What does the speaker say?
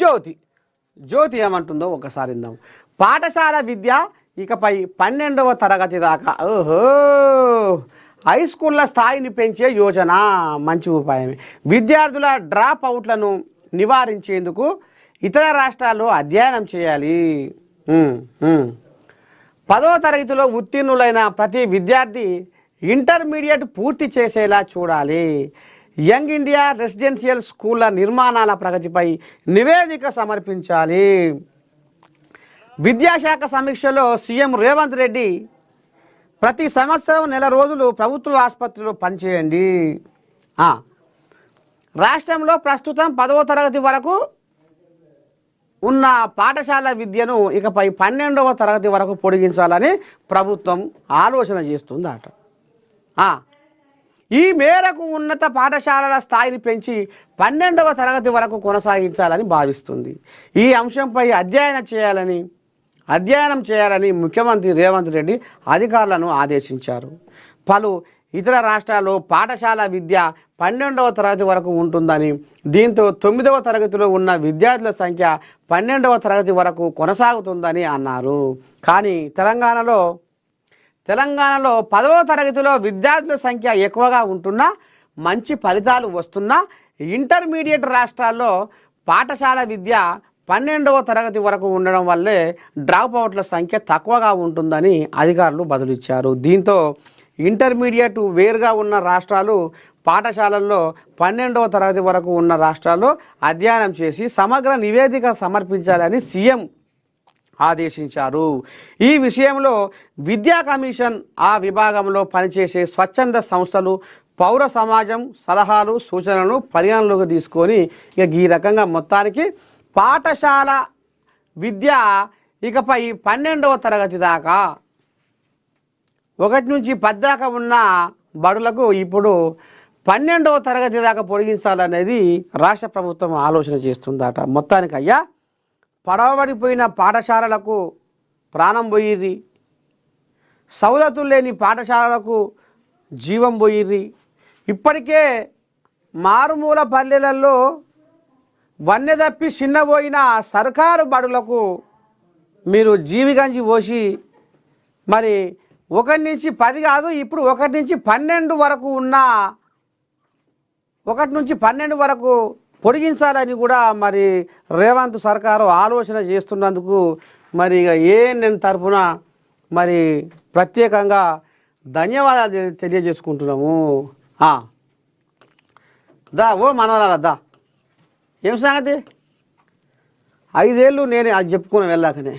జ్యోతి జ్యోతి ఏమంటుందో ఒకసారి ఇందాం. పాఠశాల విద్య ఇకపై 12వ తరగతి దాకా. ఓహో, హై స్కూళ్ళ స్థాయిని పెంచే యోజన మంచి ఉపాయమే. విద్యార్థుల డ్రాప్ అవుట్లను నివారించేందుకు ఇతర రాష్ట్రాల్లో అధ్యయనం చేయాలి. 10వ తరగతిలో ఉత్తీర్ణులైన ప్రతి విద్యార్థి ఇంటర్మీడియట్ పూర్తి చేసేలా చూడాలి. యంగ్ ఇండియా రెసిడెన్షియల్ స్కూళ్ళ నిర్మాణాల ప్రగతిపై నివేదిక సమర్పించాలి. విద్యాశాఖ సమీక్షలో సీఎం రేవంత్ రెడ్డి ప్రతి సంవత్సరం నెల రోజులు ప్రభుత్వ ఆసుపత్రిలో పనిచేయండి. రాష్ట్రంలో ప్రస్తుతం 10వ తరగతి వరకు ఉన్న పాఠశాల విద్యను ఇకపై 12వ తరగతి వరకు పొడిగించాలని ప్రభుత్వం ఆలోచన చేస్తుందట. ఈ మేరకు ఉన్నత పాఠశాలల స్థాయిని పెంచి 12వ తరగతి వరకు కొనసాగించాలని భావిస్తుంది. ఈ అంశంపై అధ్యయనం చేయాలని ముఖ్యమంత్రి రేవంత్ రెడ్డి అధికారులను ఆదేశించారు. పలు ఇతర రాష్ట్రాల్లో పాఠశాల విద్య 12వ తరగతి వరకు ఉంటుందని, దీంతో 9వ తరగతిలో ఉన్న విద్యార్థుల సంఖ్య 12వ తరగతి వరకు కొనసాగుతుందని అన్నారు. కానీ తెలంగాణలో 10వ తరగతిలో విద్యార్థుల సంఖ్య ఎక్కువగా ఉంటున్నా, మంచి ఫలితాలు వస్తున్నా, ఇంటర్మీడియట్ రాష్ట్రాల్లో పాఠశాల విద్య 12వ తరగతి వరకు ఉండడం వల్లే డ్రాప్ అవుట్ల సంఖ్య తక్కువగా ఉంటుందని అధికారులు బదులిచ్చారు. దీంతో ఇంటర్మీడియట్ వేరుగా ఉన్న రాష్ట్రాలు పాఠశాలల్లో 12వ తరగతి వరకు ఉన్న రాష్ట్రాల్లో అధ్యయనం చేసి సమగ్ర నివేదిక సమర్పించాలని సీఎం ఆదేశించారు. ఈ విషయంలో విద్యా కమిషన్, ఆ విభాగంలో పనిచేసే స్వచ్ఛంద సంస్థలు, పౌర సమాజం సలహాలు సూచనలను పరిగణలోకి తీసుకొని ఈ రకంగా మొత్తానికి పాఠశాల విద్య ఇకపై 12వ తరగతి దాకా 1 నుంచి 10 దాకా ఉన్న బడులకు ఇప్పుడు 12వ తరగతి దాకా పొడిగించాలనేది రాష్ట్ర ప్రభుత్వం ఆలోచన చేస్తుందట. మొత్తానికి అయ్యా, పడవబడిపోయిన పాఠశాలలకు ప్రాణం పోయిర్రి, సౌలతులు లేని పాఠశాలలకు జీవం పోయిర్రి. ఇప్పటికే మారుమూల పల్లెలలో వన్నె తప్పి చిన్నపోయిన సర్కారు బడులకు మీరు జీవిగంజి పోసి మరి 1 నుంచి 10 కాదు, ఇప్పుడు 1 నుంచి 12 వరకు ఉన్న 1 నుంచి 12 వరకు పొడిగించాలని కూడా మరి రేవంత్ సర్కారు ఆలోచన చేస్తున్నందుకు మరి ఇక నేను తరఫున మరి ప్రత్యేకంగా ధన్యవాదాలు తెలియజేసుకుంటున్నాము. దా ఓ మనవరాల దా, ఏం సంగతి? 5 ఏళ్ళు నేను అది చెప్పుకుని వెళ్ళాకనే